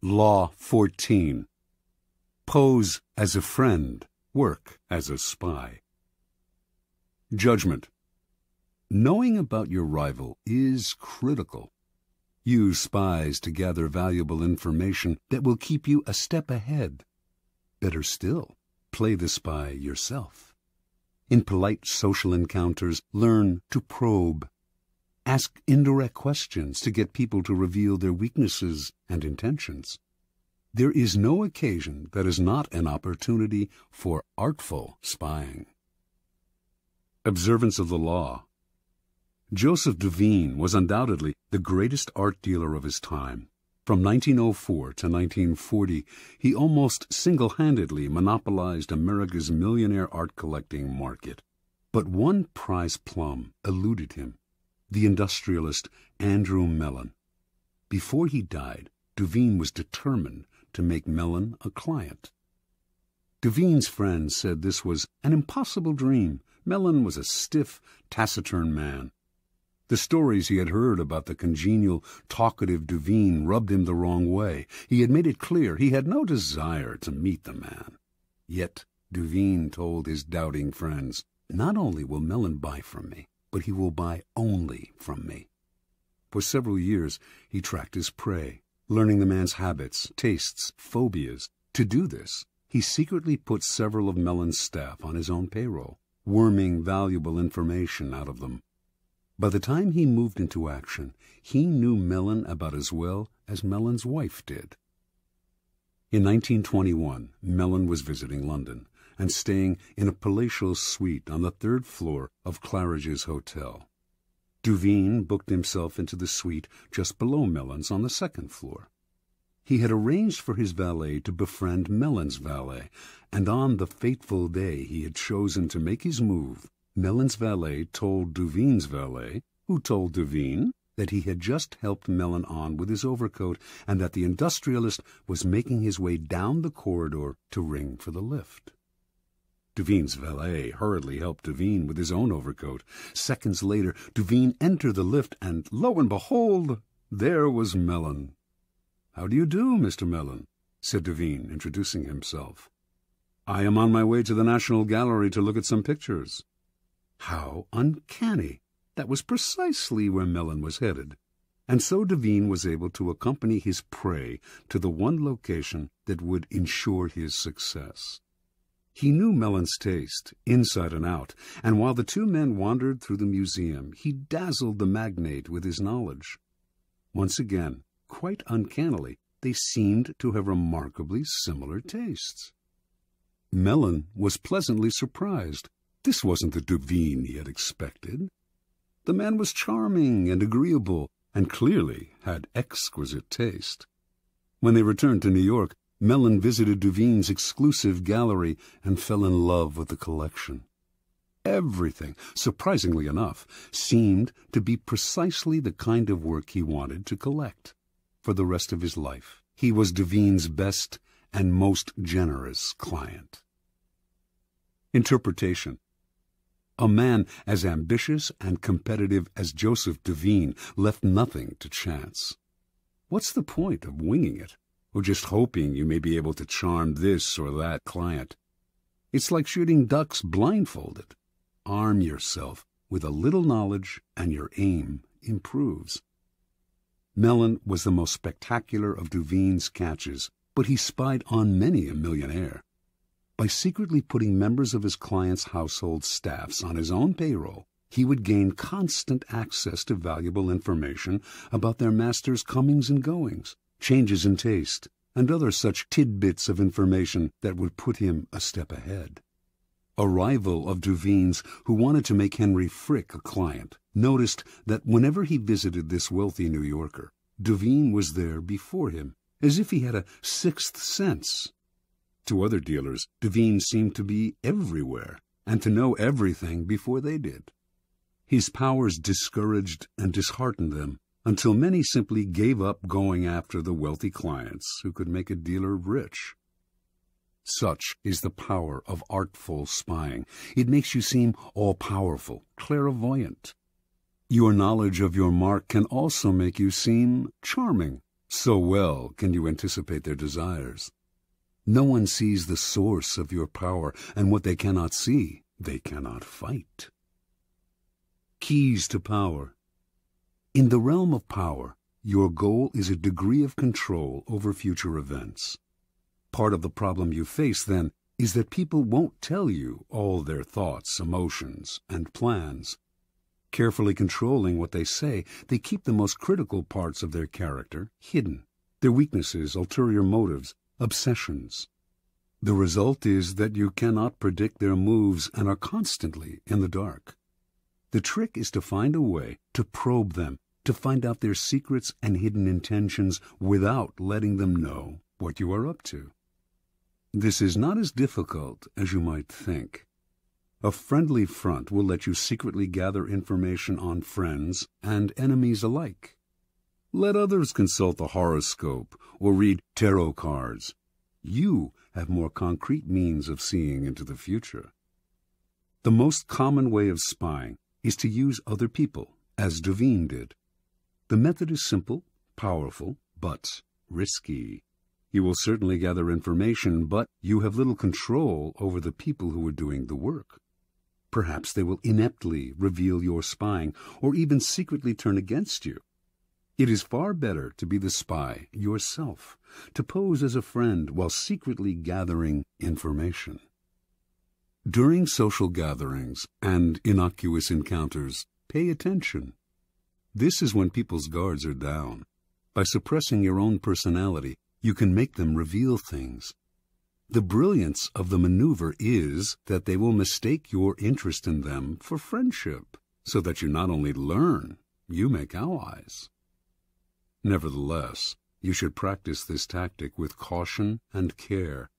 Law 14. Pose as a friend, work as a spy. Judgment. Knowing about your rival is critical. Use spies to gather valuable information that will keep you a step ahead. Better still, play the spy yourself. In polite social encounters, learn to probe. Ask indirect questions to get people to reveal their weaknesses and intentions. There is no occasion that is not an opportunity for artful spying. Observance of the law. Joseph Devine was undoubtedly the greatest art dealer of his time. From 1904 to 1940, he almost single-handedly monopolized America's millionaire art collecting market. But one prize plum eluded him. The industrialist Andrew Mellon. Before he died, Devine was determined to make Mellon a client. Devine's friends said this was an impossible dream. Mellon was a stiff, taciturn man. The stories he had heard about the congenial, talkative Devine rubbed him the wrong way. He had made it clear he had no desire to meet the man. Yet Devine told his doubting friends, "Not only will Mellon buy from me, but he will buy only from me." For several years he tracked his prey, learning the man's habits, tastes, phobias. To do this, he secretly put several of Mellon's staff on his own payroll, worming valuable information out of them. By the time he moved into action, he knew Mellon about as well as Mellon's wife did. In 1921, Mellon was visiting London and staying in a palatial suite on the third floor of Claridge's Hotel. Devine booked himself into the suite just below Mellon's on the second floor. He had arranged for his valet to befriend Mellon's valet, and on the fateful day he had chosen to make his move, Mellon's valet told Devine's valet, who told Devine, that he had just helped Mellon on with his overcoat and that the industrialist was making his way down the corridor to ring for the lift. Devine's valet hurriedly helped Devine with his own overcoat. Seconds later, Devine entered the lift, and lo and behold, there was Mellon. "How do you do, Mr. Mellon?" said Devine, introducing himself. "I am on my way to the National Gallery to look at some pictures." How uncanny! That was precisely where Mellon was headed. And so Devine was able to accompany his prey to the one location that would ensure his success. He knew Mellon's taste, inside and out, and while the two men wandered through the museum, he dazzled the magnate with his knowledge. Once again, quite uncannily, they seemed to have remarkably similar tastes. Mellon was pleasantly surprised. This wasn't the Devine he had expected. The man was charming and agreeable, and clearly had exquisite taste. When they returned to New York, Mellon visited Devine's exclusive gallery and fell in love with the collection. Everything, surprisingly enough, seemed to be precisely the kind of work he wanted to collect. For the rest of his life, he was Devine's best and most generous client. Interpretation. A man as ambitious and competitive as Joseph Devine left nothing to chance. What's the point of winging it, or just hoping you may be able to charm this or that client? It's like shooting ducks blindfolded. Arm yourself with a little knowledge and your aim improves. Mellon was the most spectacular of Devine's catches, but he spied on many a millionaire. By secretly putting members of his clients' household staffs on his own payroll, he would gain constant access to valuable information about their master's comings and goings, changes in taste, and other such tidbits of information that would put him a step ahead. A rival of Devine's, who wanted to make Henry Frick a client, noticed that whenever he visited this wealthy New Yorker, Devine was there before him, as if he had a sixth sense. To other dealers, Devine seemed to be everywhere, and to know everything before they did. His powers discouraged and disheartened them, until many simply gave up going after the wealthy clients who could make a dealer rich. Such is the power of artful spying. It makes you seem all-powerful, clairvoyant. Your knowledge of your mark can also make you seem charming, So well can you anticipate their desires. No one sees the source of your power, and what they cannot see, they cannot fight. Keys to power. In the realm of power, your goal is a degree of control over future events. Part of the problem you face, then, is that people won't tell you all their thoughts, emotions, and plans. Carefully controlling what they say, they keep the most critical parts of their character hidden, their weaknesses, ulterior motives, obsessions. The result is that you cannot predict their moves and are constantly in the dark. The trick is to find a way to probe them, to find out their secrets and hidden intentions without letting them know what you are up to. This is not as difficult as you might think. A friendly front will let you secretly gather information on friends and enemies alike. Let others consult the horoscope or read tarot cards. You have more concrete means of seeing into the future. The most common way of spying is to use other people, as Devine did. The method is simple, powerful, but risky. You will certainly gather information, but you have little control over the people who are doing the work. Perhaps they will ineptly reveal your spying, or even secretly turn against you. It is far better to be the spy yourself, to pose as a friend while secretly gathering information. During social gatherings and innocuous encounters, pay attention. This is when people's guards are down. By suppressing your own personality, you can make them reveal things. The brilliance of the maneuver is that they will mistake your interest in them for friendship, so that you not only learn, you make allies. Nevertheless, you should practice this tactic with caution and care.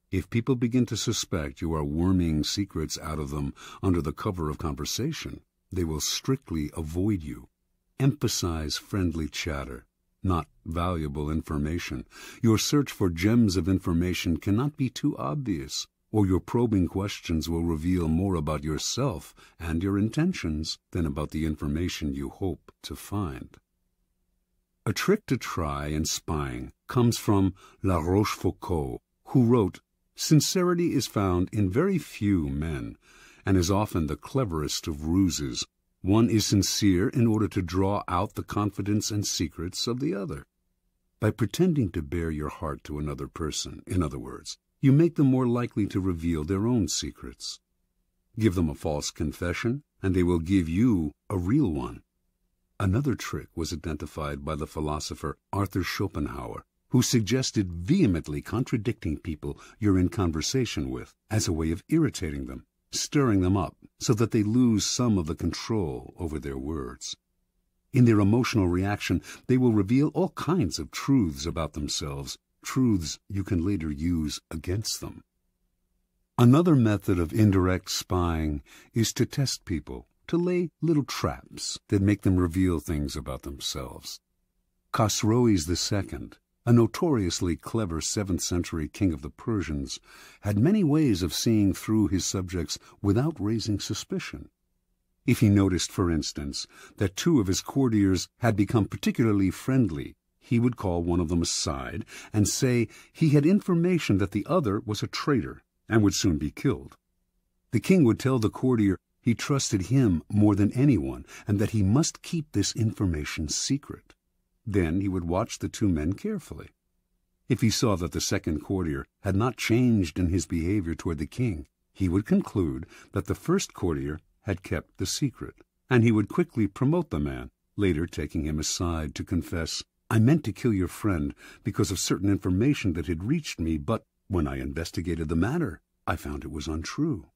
If people begin to suspect you are worming secrets out of them under the cover of conversation, they will strictly avoid you. Emphasize friendly chatter, not valuable information. Your search for gems of information cannot be too obvious, or your probing questions will reveal more about yourself and your intentions than about the information you hope to find. A trick to try in spying comes from La Rochefoucauld, who wrote, "Sincerity is found in very few men, and is often the cleverest of ruses. One is sincere in order to draw out the confidence and secrets of the other. By pretending to bare your heart to another person, in other words, you make them more likely to reveal their own secrets. Give them a false confession, and they will give you a real one." Another trick was identified by the philosopher Arthur Schopenhauer, who suggested vehemently contradicting people you're in conversation with as a way of irritating them, stirring them up so that they lose some of the control over their words. In their emotional reaction, they will reveal all kinds of truths about themselves, truths you can later use against them. Another method of indirect spying is to test people, to lay little traps that make them reveal things about themselves. Khosroes II, a notoriously clever 7th century king of the Persians, had many ways of seeing through his subjects without raising suspicion. If he noticed, for instance, that 2 of his courtiers had become particularly friendly, he would call one of them aside and say he had information that the other was a traitor and would soon be killed. The king would tell the courtier he trusted him more than anyone and that he must keep this information secret. Then he would watch the 2 men carefully. If he saw that the second courtier had not changed in his behavior toward the king, he would conclude that the first courtier had kept the secret, and he would quickly promote the man, later taking him aside to confess, "I meant to kill your friend because of certain information that had reached me, but when I investigated the matter, I found it was untrue."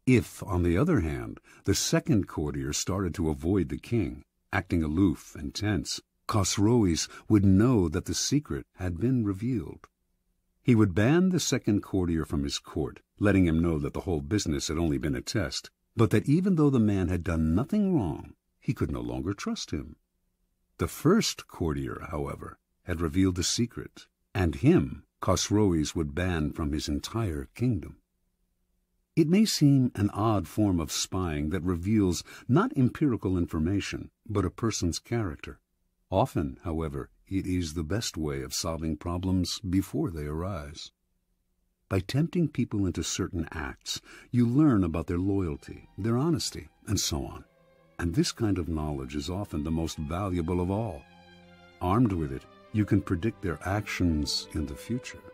If, on the other hand, the second courtier started to avoid the king, acting aloof and tense, Khosroes would know that the secret had been revealed. He would ban the second courtier from his court, letting him know that the whole business had only been a test, but that even though the man had done nothing wrong, he could no longer trust him. The first courtier, however, had revealed the secret, and him Khosroes would ban from his entire kingdom. It may seem an odd form of spying that reveals not empirical information, but a person's character. Often, however, it is the best way of solving problems before they arise. By tempting people into certain acts, you learn about their loyalty, their honesty, and so on. And this kind of knowledge is often the most valuable of all. Armed with it, you can predict their actions in the future.